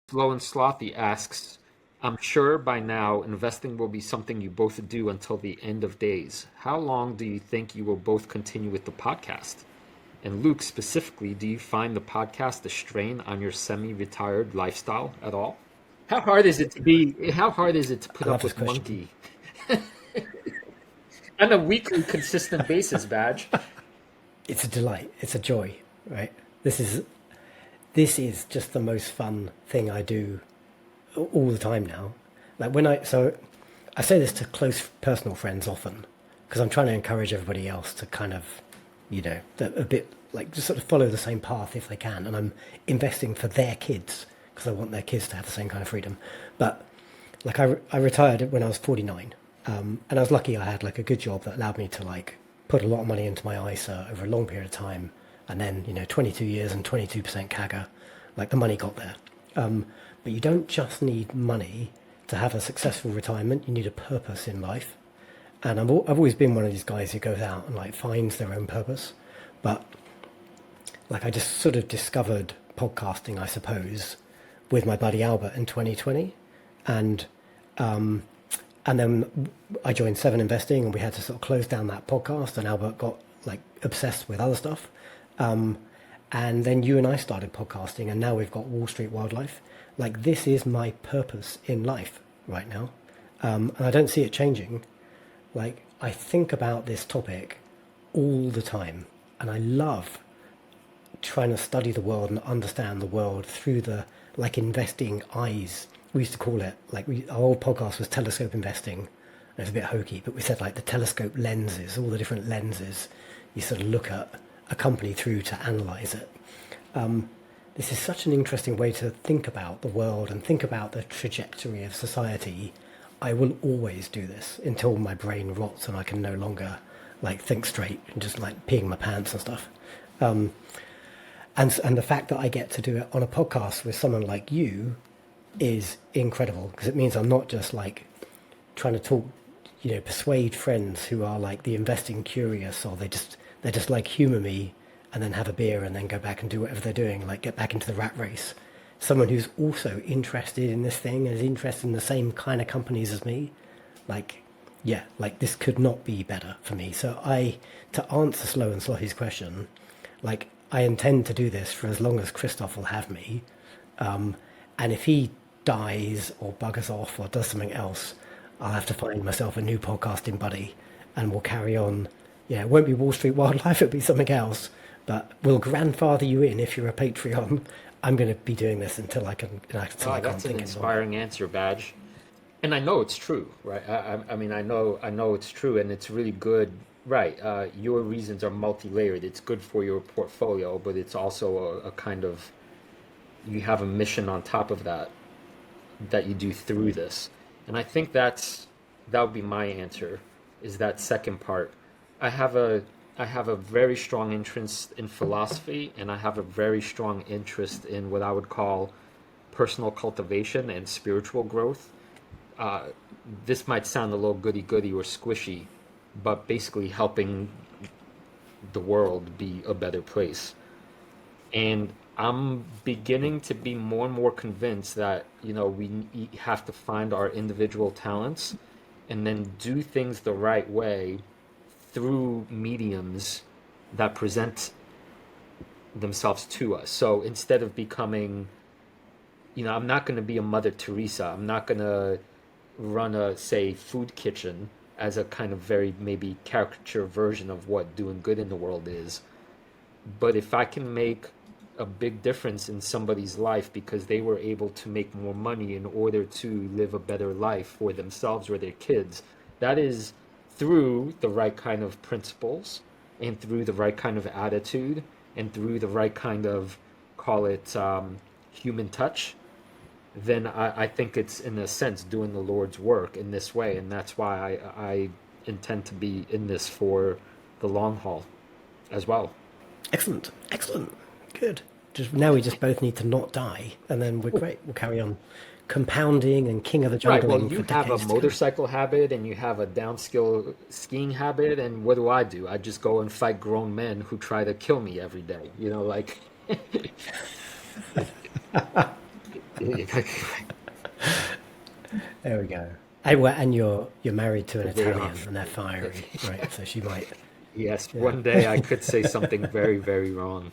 Slow and Slothy asks, I'm sure by now investing will be something you both do until the end of days. How long do you think you will both continue with the podcast? And Luke, specifically, do you find the podcast a strain on your semi-retired lifestyle at all? How hard is it to put I love up this with question. Monkey on a weekly consistent basis, Badge? It's a delight. It's a joy, right? This is this is just the most fun thing I do all the time now. Like when I say this to close personal friends often because I'm trying to encourage everybody else to kind of, a bit like just sort of follow the same path if they can. And I'm investing for their kids because I want their kids to have the same kind of freedom. But like I retired when I was 49, and I was lucky I had like a good job that allowed me to like put a lot of money into my ISA over a long period of time, and then 22 years and 22% CAGR, like the money got there. But you don't just need money to have a successful retirement. You need a purpose in life, and I've always been one of these guys who goes out and like finds their own purpose. But like I just sort of discovered podcasting, I suppose, with my buddy Albert in 2020, and and then I joined Seven Investing, and we had to sort of close down that podcast. And Albert got like obsessed with other stuff, and then you and I started podcasting, and now we've got Wall Street Wildlife. Like this is my purpose in life right now, and I don't see it changing. Like I think about this topic all the time, and I love trying to study the world and understand the world through the like investing eyes. We used to call it like our old podcast was telescope investing. It's a bit hokey, but we said like the telescope lenses, all the different lenses you sort of look at a company through to analyze it. This is such an interesting way to think about the world and think about the trajectory of society. I will always do this until my brain rots and I can no longer like think straight and just like peeing my pants and stuff. And the fact that I get to do it on a podcast with someone like you is incredible because it means I'm not just like trying to talk, persuade friends who are like the investing curious, or they just like humor me and then have a beer and then go back and do whatever they're doing, like get back into the rat race. Someone who's also interested in this thing and is interested in the same kind of companies as me, like yeah, like this could not be better for me. So to answer Slow and Slothy's question, like I intend to do this for as long as Christoph will have me. And if he dies or buggers off or does something else, I'll have to find myself a new podcasting buddy, and we'll carry on. Yeah, it won't be Wall Street Wildlife; it'll be something else. But we'll grandfather you in if you're a Patreon. I'm going to be doing this until I Oh, can't that's an think any longer. inspiring answer, Badge. And I know it's true, right? I mean, I know it's true, and it's really good, right? Your reasons are multi-layered. It's good for your portfolio, but it's also a kind of you have a mission on top of that that you do through this. And I think that would be my answer, is that second part. I have a I have a very strong interest in philosophy, and I have a very strong interest in what I would call personal cultivation and spiritual growth. Uh, this might sound a little goody goody or squishy, but basically helping the world be a better place. And I'm beginning to be more and more convinced that, we have to find our individual talents and then do things the right way through mediums that present themselves to us. So instead of becoming, I'm not going to be a Mother Teresa. I'm not going to run a, say, food kitchen as a kind of very maybe caricature version of what doing good in the world is. But if I can make a big difference in somebody's life because they were able to make more money in order to live a better life for themselves or their kids, that is through the right kind of principles and through the right kind of attitude and through the right kind of, call it human touch, then I think it's in a sense doing the Lord's work in this way. And that's why I intend to be in this for the long haul as well. Excellent, excellent, good. Just now we just both need to not die, and then we're great. We'll carry on compounding and king of the Right. Well, jungling you for have a decades to come. motorcycle habit and you have a downskill skiing habit, and what do? I just go and fight grown men who try to kill me every day. Like right. There we go. And you're married to an Very Italian, harsh. and they're fiery, right? So she might. Yes, Yeah. one day I could say something very, very wrong.